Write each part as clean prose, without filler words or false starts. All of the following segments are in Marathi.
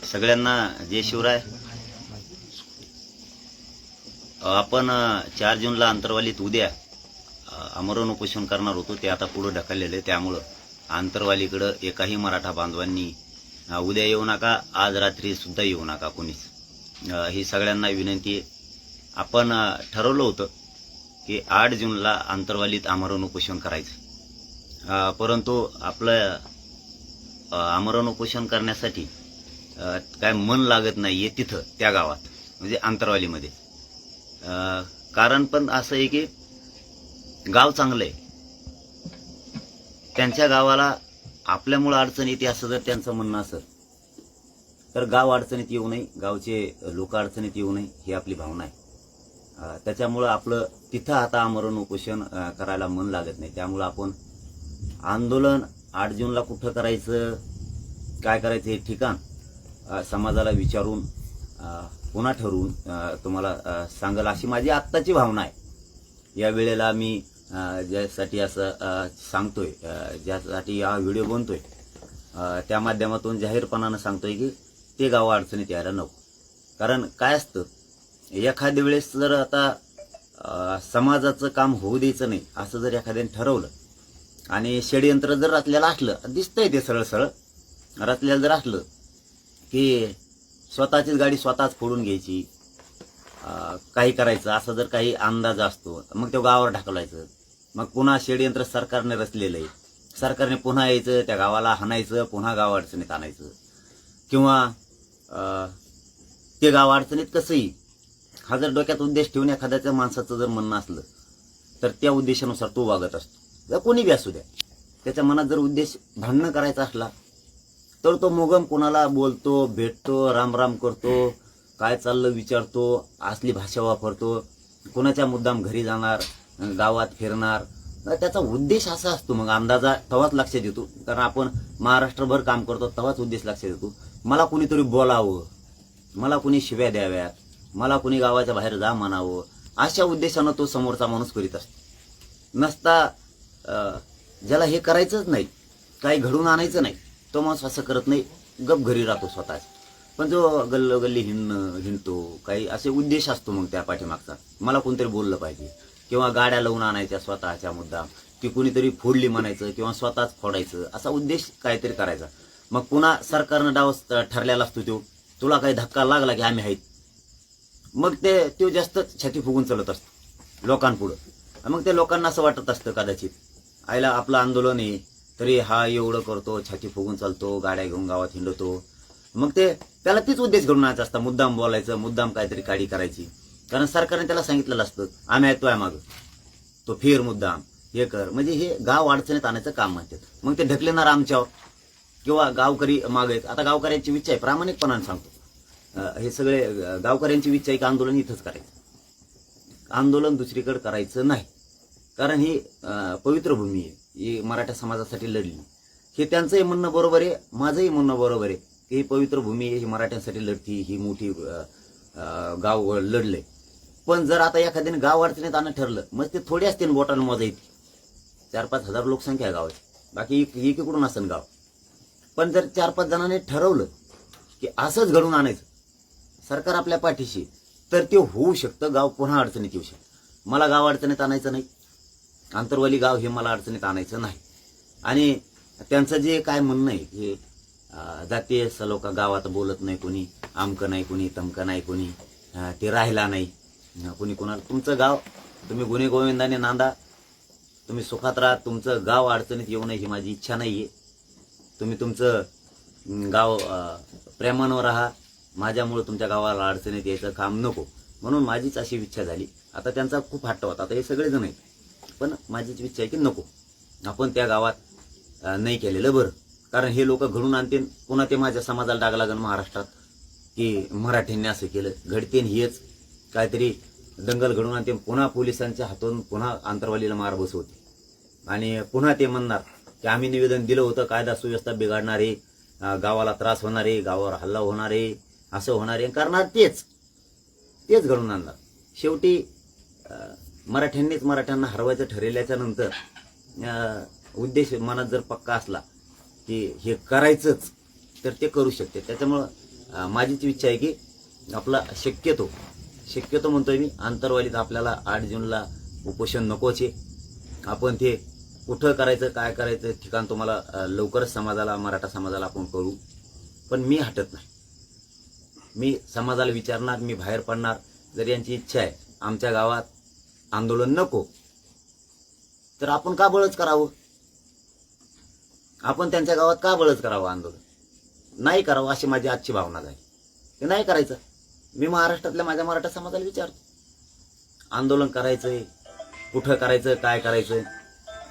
सगळ्यांना जय शिवराय. आपण 4 जूनला अंतरवालीत उद्या आमरण उपोषण करणार होतो. ते आता पुढे ढकललेले, त्यामुळं अंतरवालीकडे एकाही मराठा बांधवांनी उद्या येऊ नका, आज रात्री सुद्धा येऊ नका कोणीच. ही सगळ्यांना विनंती आहे. आपण ठरवलं होतं की 8 जूनला अंतरवालीत आमरण उपोषण करायचं, परंतु आपलं आमरण उपोषण करण्यासाठी काय मन लागत नाहीये तिथं, त्या गावात, म्हणजे अंतरवालीमध्ये. कारण पण असं आहे की गाव चांगलं आहे, त्यांच्या गावाला आपल्यामुळं अडचण येते असं जर त्यांचं म्हणणं असेल तर गाव अडचणीत येऊ नये, गावचे लोक अडचणीत येऊ नये, ही आपली भावना आहे. त्याच्यामुळं आपलं तिथं आता आमरण उपोषण करायला मन लागत नाही. त्यामुळं आपण आंदोलन 8 जूनला कुठं करायचं, काय करायचं हे ठिकाण समाजाला विचारून पुन्हा ठरवून तुम्हाला सांगेल अशी माझी आत्ताची भावना आहे. या वेळेला मी ज्यासाठी असं सांगतोय, ज्यासाठी हा व्हिडिओ बनतोय, त्या माध्यमातून जाहीरपणानं सांगतोय की ते गाव अडचणीत यायला नको. कारण काय असतं, एखाद्या वेळेस जर आता समाजाचं काम होऊ द्यायचं नाही असं जर एखाद्याने ठरवलं आणि षडयंत्र जर रचलेलं असलं, दिसतंय ते सरळ सरळ रचलेलं जर असलं की स्वतःचीच गाडी स्वतःच फोडून घ्यायची, काही करायचं असं जर काही अंदाज असतो, मग ते गावावर ढकलायचं. मग पुन्हा षडयंत्र सरकारने रचलेलं आहे, सरकारने पुन्हा यायचं, त्या गावाला हाणायचं, पुन्हा गाव अडचणीत आणायचं. किंवा ते गाव अडचणीत कसंही, हा जर डोक्यात उद्देश ठेवून एखाद्याच्या माणसाचं जर म्हणणं असलं तर त्या उद्देशानुसार तो वागत असतो. जर कोणी बी असू द्या, त्याच्या मनात जर उद्देश भांडणं करायचा असला तर तो मोगम कोणाला बोलतो, भेटतो, रामराम करतो, काय चाललं विचारतो, असली भाषा वापरतो, कोणाच्या मुद्दाम घरी जाणार, गावात फिरणार. त्याचा उद्देश असा असतो. मग अंदाजा तेव्हाच लक्षात येतो, कारण आपण महाराष्ट्रभर काम करतो, तेव्हाच उद्देश लक्षात येतो. मला कुणीतरी बोलावं, मला कुणी शिव्या द्याव्यात, मला कुणी गावाच्या बाहेर जा म्हणावं, अशा उद्देशानं तो समोरचा माणूस करीत असतो. नसता ज्याला हे करायचंच नाही, काही घडून आणायचं नाही, तो माणूस असं करत नाही, गप घरी राहतो स्वतःच. पण जो गल्लोगल्ली हिंडतो, काही असे उद्देश असतो मग त्या पाठीमागचा, मला कोणतरी बोललं पाहिजे, किंवा गाड्या लावून आणायच्या स्वतःच्या मुद्दाम, की कुणीतरी फोडली म्हणायचं किंवा स्वतःच फोडायचं, असा उद्देश काहीतरी करायचा. मग पुन्हा सरकारनं डाव ठरलेला असतो, तो तुला काही धक्का लागला की आम्ही आहेत, मग तो जास्त छाती फुगून चालत असतो लोकांपुढं. मग ते लोकांना असं वाटत असतं कदाचित, आईला आपलं आंदोलन आहे तरी हा एवढं करतो, छाती फुगून चालतो, गाड्या घेऊन गावात हिंडतो. मग त्याला तीच उद्देश घडून आणायचा असता, मुद्दाम बोलायचं, मुद्दाम काहीतरी काडी करायची. कारण सरकारने त्याला सांगितलेलं असतं, आम्ही येतोय मागं, तो फेर मुद्दाम हे कर, म्हणजे हे गाव अडचणीत आणायचं काम म्हणतात. मग ते ढकलेणार आमच्यावर, किंवा गावकरी मागे. आता गावकऱ्यांची इच्छा आहे, प्रामाणिकपणाने सांगतो, हे सगळे गावकऱ्यांची इच्छा आहे की आंदोलन इथंच करायचं, आंदोलन दुसरीकडे करायचं नाही. कारण ही पवित्र भूमी आहे, ही मराठा समाजासाठी लढली. हे त्यांचंही म्हणणं बरोबर आहे, माझंही म्हणणं बरोबर आहे की ही पवित्र भूमी आहे, ही मराठ्यांसाठी लढती, ही मोठी गाव लढले. पण जर आता एखाद्याने गाव अडचणीत आणणं ठरलं, मग ते थोडे असते बोटानं मोजा येते, 4-5 हजार लोकसंख्या आहे गावाची, बाकी एकीकडून असेल गाव. पण जर 4-5 जणांनी ठरवलं की असंच घडून आणायचं, सरकार आपल्या पाठीशी, तर ते होऊ शकतं, गाव पुन्हा अडचणीत येऊ शकतं. मला गाव अडचणीत आणायचं नाही, अंतरवाली गाव हे मला अडचणीत आणायचं नाही. आणि त्यांचं जे काय म्हणणं आहे की जातीय लोक गावात बोलत नाही कोणी, आमकं नाही कोणी, तमकं नाही कोणी, ते राहिला नाही कोणी कोणाला. तुमचं गाव तुम्ही गुन्हे गोविंदाने नांदा, तुम्ही सुखात राहा, तुमचं गाव अडचणीत येऊ नये ही माझी इच्छा नाहीये. तुम्ही तुमचं गाव प्रेमानं राहा, माझ्यामुळे तुमच्या गावाला अडचणीत यायचं काम नको, म्हणून माझीच अशी इच्छा झाली. आता त्यांचा खूप हट्ट होता, आता हे सगळेजण आहेत, पण माझीच इच्छा आहे की नको, आपण त्या गावात नाही केलेलं बरं. कारण हे लोक घडून आणतील, पुन्हा ते माझ्या समाजाला डाग लागेल महाराष्ट्रात की मराठ्यांनी असं केलं, घडतेन हेच काहीतरी दंगल घडून आणते, पुन्हा पोलिसांच्या हातून पुन्हा अंतरवालीला मार बसवते, आणि पुन्हा ते म्हणणार की आम्ही निवेदन दिलं होतं, कायदा सुव्यवस्था बिघडणार आहे, गावाला त्रास होणार आहे, गावावर हल्ला होणार आहे, असं होणार आहे, करणार तेच घडून आणणार. शेवटी मराठ्यांनीच मराठ्यांना हरवायचं ठरवल्याच्या नंतर उद्देश मनात जर पक्का असला की हे करायचंच, तर ते करू शकते. त्याच्यामुळं माझीच इच्छा आहे की आपला शक्यतो म्हणतोय मी, आंतरवालीत आपल्याला 8 जूनला उपोषण नकोच आहे. आपण ते कुठं करायचं, काय करायचं ठिकाण तुम्हाला लवकरच मराठा समाजाला आपण करू. पण मी हटत नाही. मी समाजाला विचारणार, मी बाहेर पडणार. जर यांची इच्छा आहे आमच्या गावात आंदोलन नको, तर आपण का बळच करावं? आपण त्यांच्या गावात का बळच करावं आंदोलन? नाही करावं अशी माझी आजची भावना आहे. ते नाही करायचं. मी महाराष्ट्रातल्या माझ्या मराठा समाजाला विचारतो, आंदोलन करायचंय, कुठं करायचं, काय करायचं.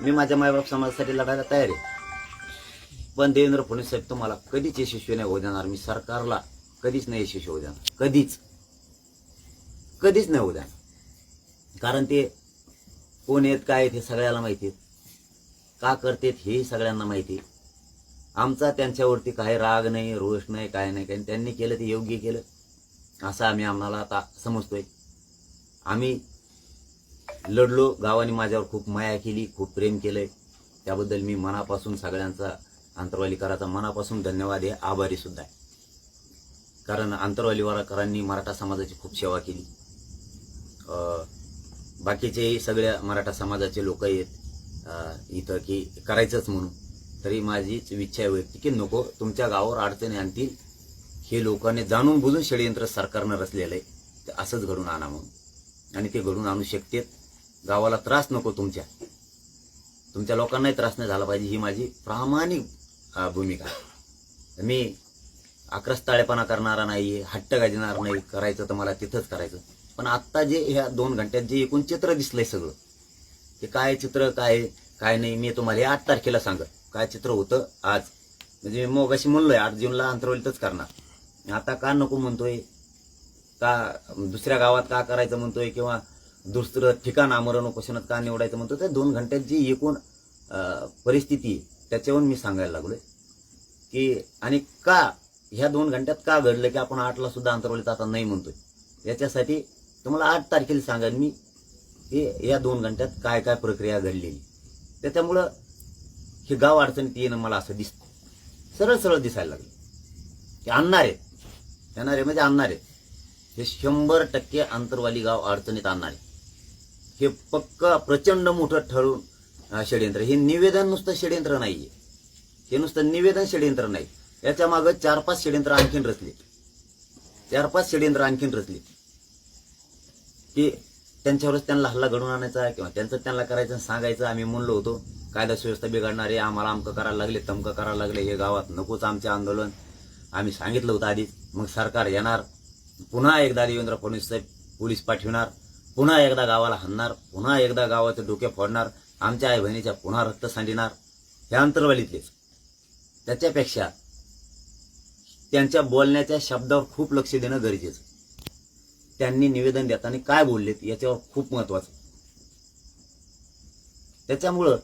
मी माझ्या मायबाप समाजासाठी लढायला तयार आहे. पण देवेंद्र फडणवीस साहेब तुम्हाला कधीच यशस्वी नाही होऊ देणार. मी सरकारला कधीच नाही यशस्वी होऊ देणार. कधीच नाही होऊ देणार. कारण ते कोण आहेत, काय आहेत हे सगळ्याला माहिती आहे. का करतेत हे सगळ्यांना माहिती आहे. आमचा त्यांच्यावरती काही राग नाही, रोष नाही, काय नाही. काही त्यांनी केलं ते योग्य केलं असं आम्हाला आता समजतोय. आम्ही लढलो, गावाने माझ्यावर खूप माया केली, खूप प्रेम केलंय. त्याबद्दल मी मनापासून सगळ्यांचा, आंतरवालीकरांचा मनापासून धन्यवाद आहे, आभारी सुद्धा आहे. कारण आंतरवालीकरांनी मराठा समाजाची खूप सेवा केली. बाकीचे सगळ्या मराठा समाजाचे लोक आहेत इथं की करायचंच म्हणून. तरी माझीच इच्छा आहे वैयक्तिक की नको, तुमच्या गावावर अडचणी आणतील हे लोकांनी जाणून बुजून षडयंत्र सरकारनं रचलेलं आहे. ते असंच घडून आणा म्हणून, आणि ते घडून आणू शकतेत. गावाला त्रास नको, तुमच्या लोकांनाही त्रास नाही झाला पाहिजे, ही माझी प्रामाणिक भूमिका. मी आक्रस्ताळेपणा करणारा नाहीये, हट्ट गाजणार नाही. करायचं तर मला तिथंच करायचं. पण आत्ता जे ह्या 2 घंट्यात जे एकूण चित्र दिसलंय सगळं, ते काय चित्र, काय नाही, मी तुम्हाला 8 तारखेला सांगत काय चित्र होतं आज. म्हणजे मी मगाशी म्हणलोय 8 जूनला आंतरवालीतच करणार. आता का नको म्हणतोय, का दुसऱ्या गावात का करायचं म्हणतोय, किंवा दुसरं ठिकाण आमरण उपोषणात का निवडायचं म्हणतोय. त्या 2 घंट्यात जी एकूण परिस्थिती त्याच्यावरून मी सांगायला लागलोय की, आणि का ह्या 2 घंट्यात का घडलं की आपण 8ला सुद्धा आंतरवालीत आता नाही म्हणतोय. याच्यासाठी तुम्हाला 8 तारखेला सांगेन मी की या 2 घंट्यात काय काय प्रक्रिया घडलेली. त्याच्यामुळं हे गाव अडचणीत येणं मला असं दिसतं, सरळ दिसायला लागलं की आणणार आहे म्हणजे आणणार आहे. हे 100% आंतरवाली गाव अडचणीत आणणार आहे. हे पक्का प्रचंड मोठं ठरून षडयंत्र. हे निवेदन नुसतं षडयंत्र नाहीये, हे नुसतं निवेदन षडयंत्र नाही. याच्या मागे 4-5 षडयंत्र आणखीन रचले, 4-5 षडयंत्र आणखीन रचले की त्यांच्यावरच त्यांना हल्ला घडवून आणायचा, किंवा त्यांचं त्यांना करायचं, सांगायचं आम्ही म्हणलो होतो कायदा सुव्यवस्था बिघडणारे, आम्हाला अमकं करायला लागले, तमकं करायला लागले, हे गावात नकोच आमचे आंदोलन. आम्ही सांगितलं होतं आधीच. मग सरकार येणार, पुन्हा एकदा देवेंद्र फडणवीस साहेब पोलीस पाठविणार, पुन्हा एकदा गावाला हाणणार, पुन्हा एकदा गावाचे डोके फोडणार, आमच्या आई बहिणीच्या पुन्हा रक्त सांडणार. हे आंतरवालीतलेच. त्याच्यापेक्षा त्यांच्या बोलण्याच्या शब्दावर खूप लक्ष देणं गरजेचं. त्यांनी निवेदन देताना काय बोललेत याच्यावर खूप महत्वाचं. त्याच्यामुळं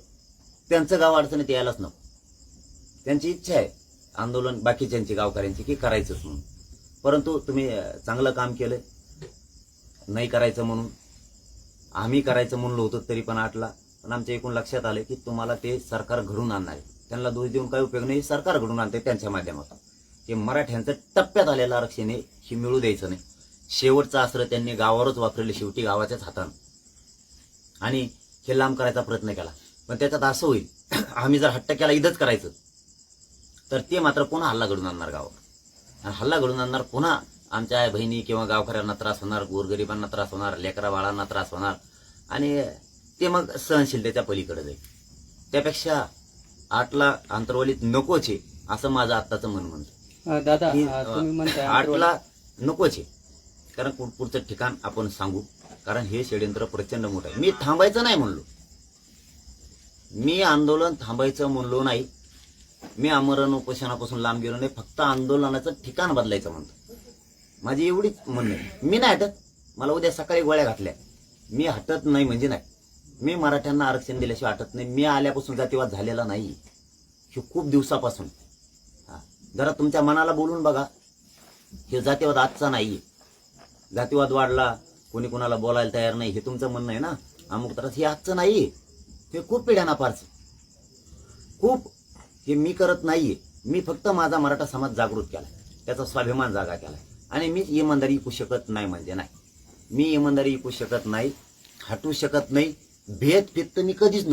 त्यांचं गाव अडचणीत यायलाच नको. त्यांची इच्छा आहे आंदोलन बाकीच्यांची, गावकऱ्यांची, की करायचंच म्हणून. परंतु तुम्ही चांगलं काम केलं. नाही करायचं म्हणून आम्ही करायचं म्हणलो होतो तरी पण 8ला. पण आमच्या एकूण लक्षात आलं की तुम्हाला ते सरकार घडून आणणार आहे. त्यांना दोष देऊन काही उपयोग नाही. सरकार घडून आणते त्यांच्या माध्यमातून. हे मराठ्यांचं टप्प्यात आलेलं आरक्षण आहे, हे मिळू द्यायचं नाही. शेवटचं अस्त्र त्यांनी गावावरच वापरले, शेवटी गावाच्याच हातानं, आणि हे लांब करायचा प्रयत्न केला. पण त्याच्यात असं होईल, आम्ही जर हट्ट केला इथंच करायचं, तर ते मात्र पुन्हा हल्ला घडून आणणार गावावर. आणि हल्ला घडून आणणार, पुन्हा आमच्या आई बहिणी किंवा गावकऱ्यांना त्रास होणार, गोरगरिबांना त्रास होणार, लेकरा बाळांना त्रास होणार, आणि ते मग सहनशीलतेच्या पलीकडे जाईल. त्यापेक्षा 8ला आंतरवालीत नकोच आहे असं माझं आत्ताचं मन म्हणतं. दादा तुम्ही म्हणताय 8ला नकोच आहे. कारण पुढचं ठिकाण आपण सांगू, कारण हे षडयंत्र प्रचंड मोठं आहे. मी थांबायचं नाही म्हणलो, मी आंदोलन थांबायचं म्हणलो नाही, मी आमरण उपोषणापासून लांब गेलो नाही, फक्त आंदोलनाचं ठिकाण बदलायचं म्हणतो. माझी एवढीच म्हणणं आहे. मी नाही हटत. मला उद्या सकाळी गोळ्या घातल्या, मी हटत नाही म्हणजे नाही. मी मराठ्यांना आरक्षण दिल्याशिवाय हटत नाही. मी आल्यापासून जातीवाद झालेला नाही, हे खूप दिवसापासून. जरा तुमच्या मनाला बोलून बघा, हे जातीवाद आजचा नाहीये. जातीवाद वाढला, कोणी कोणाला बोलायला तयार नाही, हे तुमचं म्हणणं आहे ना, अमुक त्रास, हे आजचं नाहीये. हे खूप पिढ्यांना फारचं खूप. हे मी करत नाहीये. मी फक्त माझा मराठा समाज जागृत केला. त्याचा स्वाभिमान जागा केलाय. आणि मी इमानदारी ऐकू शकत नाही म्हणजे नाही. मी इमानदारी ऐकू शकत नाही, हटू शकत नाही. भेद फित मी कधीच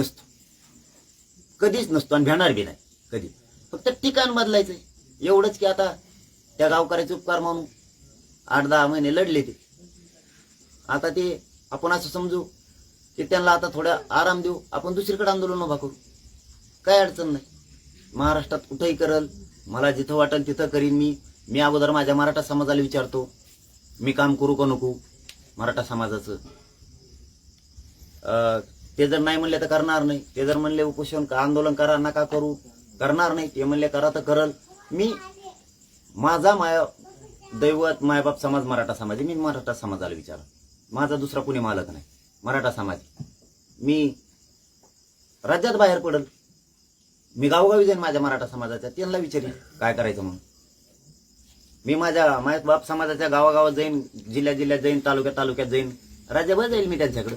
नसतो आणि भेणार बी नाही कधी. फक्त ठिकाण बदलायचंय एवढंच की आता त्या गावकऱ्याचे उपकार म्हणून 8-10 महिने लढले ते. आता ते आपण असं समजू की त्यांना आता थोडा आराम देऊ, आपण दुसरीकडे आंदोलन उभा करू, काय अडचण नाही. महाराष्ट्रात कुठेही करल, मला जिथं वाटेल तिथं करीन. मी अगोदर माझ्या मराठा समाजाला विचारतो, मी काम करू का नको मराठा समाजाचं. ते जर नाही म्हणले तर करणार नाही. ते जर म्हणले उपोषण आंदोलन करा नका करू, करणार नाही. ते म्हणले करा तर करल. मी माझा दैवत मायबाप समाज मराठा समाज आहे. मी मराठा समाजाला विचार, माझा दुसरा कुणी मालक नाही, मराठा समाज. मी राज्यात बाहेर पडल, मी गावोगावी जाईन माझ्या मराठा समाजाच्या, त्यांना विचारेन काय करायचं म्हणून. मी माझ्या मायबाप समाजाच्या गावागावात जाईन, जिल्ह्यात जाईन, तालुक्यात जाईन, राज्यभर जाईल मी त्यांच्याकडे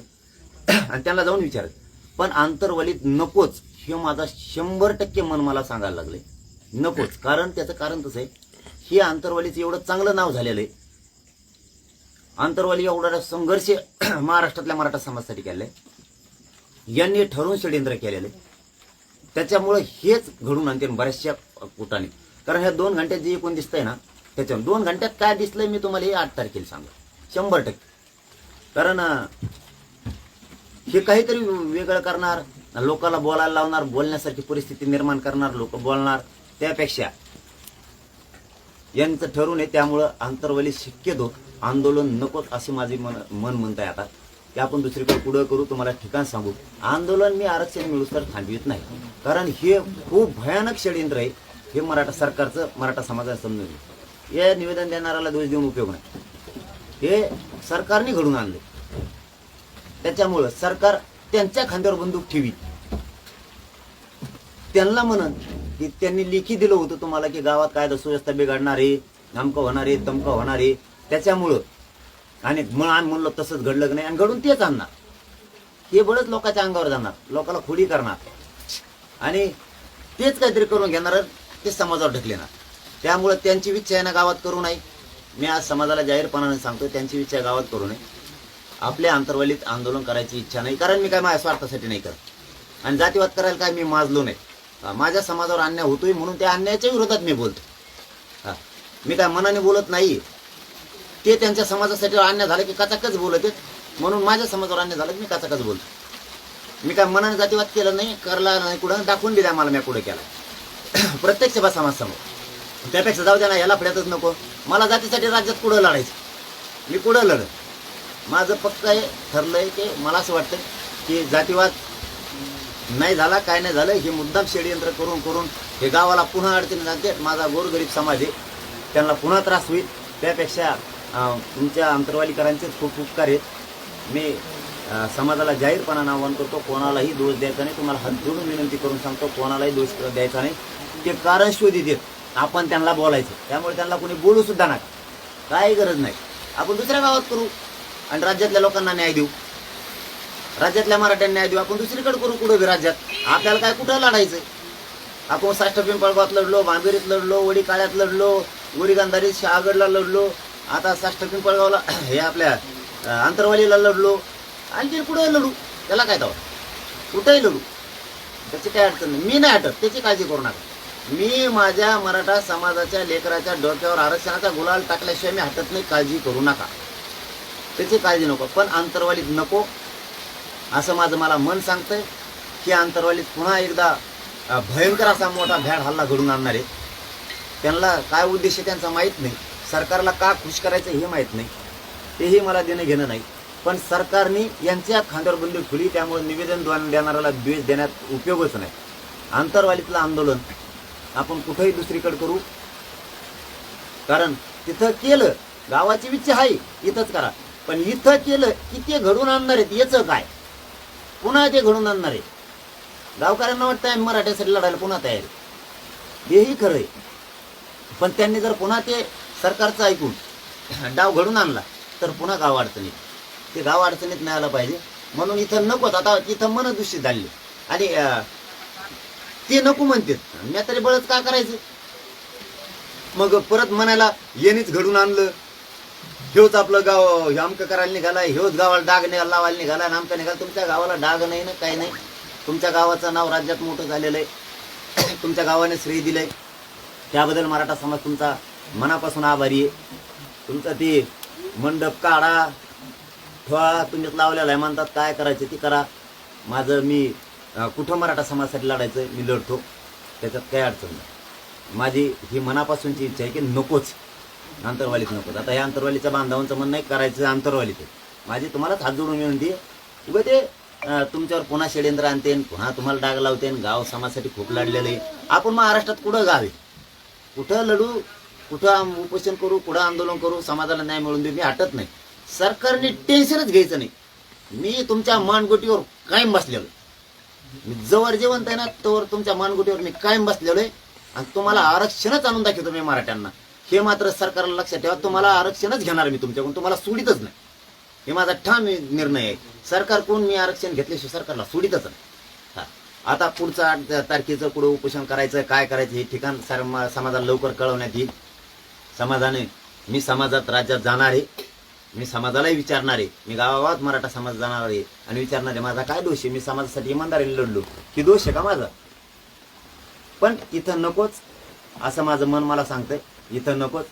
आणि त्यांना जाऊन विचारेन. पण आंतरवलीत नकोच हे माझा 100% मन मला सांगायला लागले, नकोच. कारण त्याचं कारण तसं आहे, हे आंतरवालीचं एवढं चांगलं नाव झालेलं आहे. आंतरवाली एवढा संघर्ष महाराष्ट्रातल्या मराठा समाजासाठी केलाय, यांनी ठरवून षडयंत्र केलेलं आहे. त्याच्यामुळे हेच घडून आणते बऱ्याचशा कुटाने. कारण ह्या 2 घंट्यात जे कोण दिसतंय ना, त्याच्यावर 2 घंट्यात काय दिसलंय मी तुम्हाला हे 8 तारखेला सांगा 100%. कारण हे काहीतरी वेगळं करणार, लोकांना बोलायला लावणार, बोलण्यासारखी परिस्थिती निर्माण करणार, लोक बोलणार, त्यापेक्षा यांचं ठरवून आहे. त्यामुळं आंतरवली शक्यतो आंदोलन नकोच असे माझे मन म्हणत आहे आता की आपण दुसरीकडे पुढं करू. तुम्हाला ठिकाण सांगू, आंदोलन मी आरक्षण मिळूस तर थांबवित नाही. कारण हे खूप भयानक षडयंत्र आहे. हे मराठा सरकारचं मराठा समाजाला समजून घे. या निवेदन देणाऱ्याला दोष देऊन उपयोग नाही. हे सरकारने घडून आणले, त्याच्यामुळं सरकार त्यांच्या खांद्यावर बंदूक ठेवी. त्यांना म्हणत की त्यांनी लेखी दिलं होतं तुम्हाला की गावात कायदा सुव्यवस्था बिघडणार आहे, नामकं होणार आहे, तमकं होणार आहे. त्याच्यामुळं आणि म्हणलं तसंच घडलं नाही आणि घडून तेच आणणार. हे बळच लोकांच्या अंगावर जाणार, लोकांना खोडी करणार आणि तेच काहीतरी करून घेणार, ते समाजावर ढकलेणार. त्यामुळे त्यांची इच्छा आहे ना गावात करू नये. मी आज समाजाला जाहीरपणाने सांगतो, त्यांची इच्छा गावात करू नये. आपल्या आंतरवलीत आंदोलन करायची इच्छा नाही. कारण मी काय माझ्या स्वार्थासाठी नाही करत आणि जातीवाद करायला काय मी माजलो नाही. माझ्या समाजावर अन्याय होतोय म्हणून त्या अन्यायाच्या विरोधात मी बोलतो. मी काय मनाने बोलत नाही. ते त्यांच्या समाजासाठी अन्याय झालं की कचाकच बोलत आहेत, म्हणून माझ्या समाजावर अन्याय झालं की मी कचाकच बोलतो. मी काय मनाने जातीवाद केलं नाही, करला नाही, कुठं दाखवून दिला मला मी कुठे केला. प्रत्यक्ष बा समाजसमोर. त्यापेक्षा जाऊ द्या ना, ह्याला फड्यातच नको. मला जातीसाठी राज्यात कुठं लढायचं, मी कुठं लढत. माझं पक्क आहे, ठरलंय की मला असं वाटतं की जातीवाद नाही झाला, काय नाही झालं, हे मुद्दाम षडयंत्र करून करून हे गावाला पुन्हा अडचणी जाते. माझा गोरगरीब समाज आहे, त्यांना पुन्हा त्रास होईल. त्यापेक्षा तुमच्या आंतरवालीकरांचेच खूप उपकार आहेत. मी समाजाला जाहीरपणानं आवाहन करतो, कोणालाही दोष द्यायचा नाही. तुम्हाला हात जोडून विनंती करून सांगतो, कोणालाही दोष द्यायचा नाही. ते कारण शोधित आहेत, आपण त्यांना बोलायचं. त्यामुळे त्यांना कोणी बोलू सुद्धा नका, काही गरज नाही. आपण दुसऱ्या गावात करू आणि राज्यातल्या लोकांना न्याय देऊ, राज्यातल्या मराठ्यांना न्याय देऊ. आपण दुसरीकडे करू कुठं बी राज्यात. आपल्याला काय कुठं लढायचं. आपण साष्ट पिंपळगावात लढलो, भांबेरीत लढलो, वडी काळ्यात लढलो, गोरी गांधारीत शहागडला लढलो, आता साष्ट पिंपळगावला हे आपल्या आंतरवालीला लढलो, आणखी कुठं लढू. त्याला काय तेव्हा कुठंही लढू, त्याची काय अडचण नाही. मी नाही हटत, त्याची काळजी करू नका. मी माझ्या मराठा समाजाच्या लेकराच्या डोक्यावर आरक्षणाचा गुलाल टाकल्याशिवाय मी हटत नाही, काळजी करू नका, त्याची काळजी नको. पण आंतरवालीत नको असं माझं मला मन सांगतंय की आंतरवालीत पुन्हा एकदा भयंकर असा मोठा भ्याड हल्ला घडून आणणार आहे. त्यांना काय उद्देश त्यांचा माहीत नाही, सरकारला का खुश करायचं हे माहीत नाही, तेही मला देणं घेणं नाही. पण सरकारने यांच्या खांद्यावर बंदूक ठेवली, त्यामुळे निवेदन देणाऱ्याला द्वेष देण्यात उपयोगच नाही. आंतरवालीतलं आंदोलन आपण कुठेही दुसरीकडे करू, कारण तिथं केलं, गावाची इच्छा आहे इथंच करा. पण इथं केलं की ते घडून आणणार आहेत, याचं काय पुन्हा ते घडून आणणार आहे. गावकऱ्यांना वाटतं आम्ही मराठ्यासाठी लढायला पुन्हा तयार आहे, हेही खरं आहे. पण त्यांनी जर पुन्हा ते सरकारचं ऐकून डाव घडून आणला तर पुन्हा गाव अडचणीत, ते गाव अडचणीत नाही आलं पाहिजे. म्हणून इथं नकोच. आता तिथं मन दूषित झाली आणि ते नको म्हणतात, मी तरी बळच का करायचं. मग परत म्हणायला येणीच घडून आणलं, ह्योच आपलं गाव हे आमकं करायला निघालाय, ह्योच गावाला डाग लावायला निघाला आणि आमका निघाला. तुमच्या गावाला डाग नाही ना, काही नाही. तुमच्या गावाचं नाव राज्यात मोठं झालेलं आहे. तुमच्या गावाने श्रेय दिलंय, त्याबद्दल मराठा समाज तुमचा मनापासून आभारी आहे. तुमचा ते मंडप काढा ठेवा, तुम्हीच लावलेला आहे म्हणतात, काय करायचं ते करा. मी कुठं मराठा समाजासाठी लढायचं मी लढतो, त्याच्यात काही अडचण नाही. माझी ही मनापासूनची इच्छा आहे की नकोच, आंतरवालीत नकोच. आता या आंतरवालीच्या बांधवांचं म्हणणं नाही करायचं आंतरवालीत, माझी तुम्हालाच हात जोडून विनंती आहे. उभं ते तुमच्यावर पुन्हा षडयंत्र आणते, पुन्हा तुम्हाला डाग लावते. गाव समाजासाठी खूप लढलेलं आहे. आपण महाराष्ट्रात कुठं गाव आहे, कुठं लढू, कुठं उपोषण करू, कुठं आंदोलन करू, समाजाला न्याय मिळून देऊ, मी हटत नाही. सरकारने टेन्शनच घ्यायचं नाही. मी तुमच्या मानगुटीवर कायम बसलेलो, मी जवळ जेवण आहे ना तोवर तुमच्या मानगुटीवर मी कायम बसलेलो आहे. आणि तुम्हाला आरक्षणच आणून दाखवतो मी मराठ्यांना, हे मात्र सरकारला लक्षात ठेवा. तुम्हाला आरक्षणच घेणार मी तुमच्याकडून, तुम्हाला सोडितच नाही. हे माझा ठाम निर्णय आहे. सरकार कोण मी आरक्षण घेतल्याशिवाय सरकारला सोडितच नाही. आता पुढचा 8 तारखेचं पुढे उपोषण करायचं, काय करायचं हे ठिकाण समाजाला लवकर कळवण्यात येईल. समाजाने मी समाजात राज्यात जाणार आहे, मी समाजालाही विचारणार आहे. मी गावागावात मराठा समाज जाणार आहे आणि विचारणार आहे माझा काय दोष आहे, मी समाजासाठी इमानदारीने लढलो, की दोष आहे का माझा. पण इथं नकोच असं माझं मन मला सांगतंय, इथं नकोच.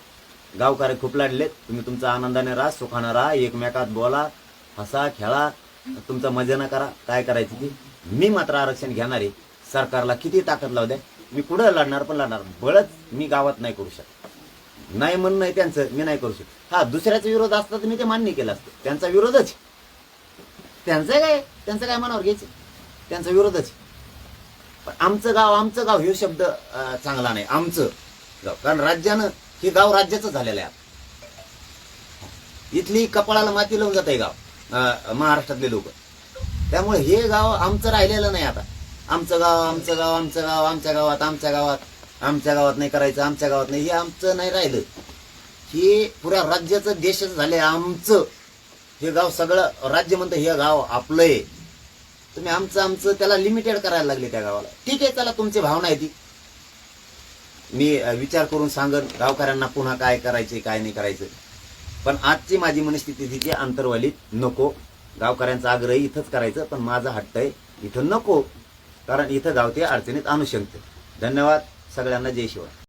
गावकरी खूप लढलेत, तुम्ही तुमचा आनंदाने राहा, सुखानं राहा, एकमेकात बोला, हसा खेळा, तुमचा मजा करा, काय करायची ती. मी मात्र आरक्षण घेणार आहे. सरकारला किती ताकद लावू द्या, मी पुढे लढणार, पण लढणार. बळच मी गावात नाही करू शकत, नाही म्हणणं नाही त्यांचं, मी नाही करू शकत. हा दुसऱ्याचा विरोध असता तर मी ते मान्य केलं असतं, त्यांचा विरोधच, त्यांचं काय मनावर घ्यायचं, त्यांचा विरोधच. पण आमचं गाव हे शब्द चांगला नाही, आमचं गाव. कारण राज्यानं हे गाव राज्याचं झालेलं आहे. इथली कपाळाला माती लावून जात आहे गाव, महाराष्ट्रातले लोक. त्यामुळे हे गाव आमचं राहिलेलं नाही. आता आमचं गाव आमच्या गावात नाही करायचं, आमच्या गावात नाही, हे आमचं नाही राहिलं. हे पुऱ्या राज्याचं देशच झालंय आमचं. हे गाव सगळं राज्य म्हणतं हे गाव आपलं आहे. तुम्ही आमचं त्याला लिमिटेड करायला लागले त्या गावाला. ठीक आहे, चला तुमची भावना आहे ती, मी विचार करून सांगन गावकऱ्यांना पुन्हा काय करायचे काय नाही करायचं. पण आजची माझी मनस्थिती तिची आंतरवालीत नको. गावकऱ्यांचा आग्रह इथंच करायचं, पण माझा हट्ट आहे इथं नको, कारण इथं गाव ते अडचणीत आणू शकते. धन्यवाद सगळ्यांना, जय शिवाय.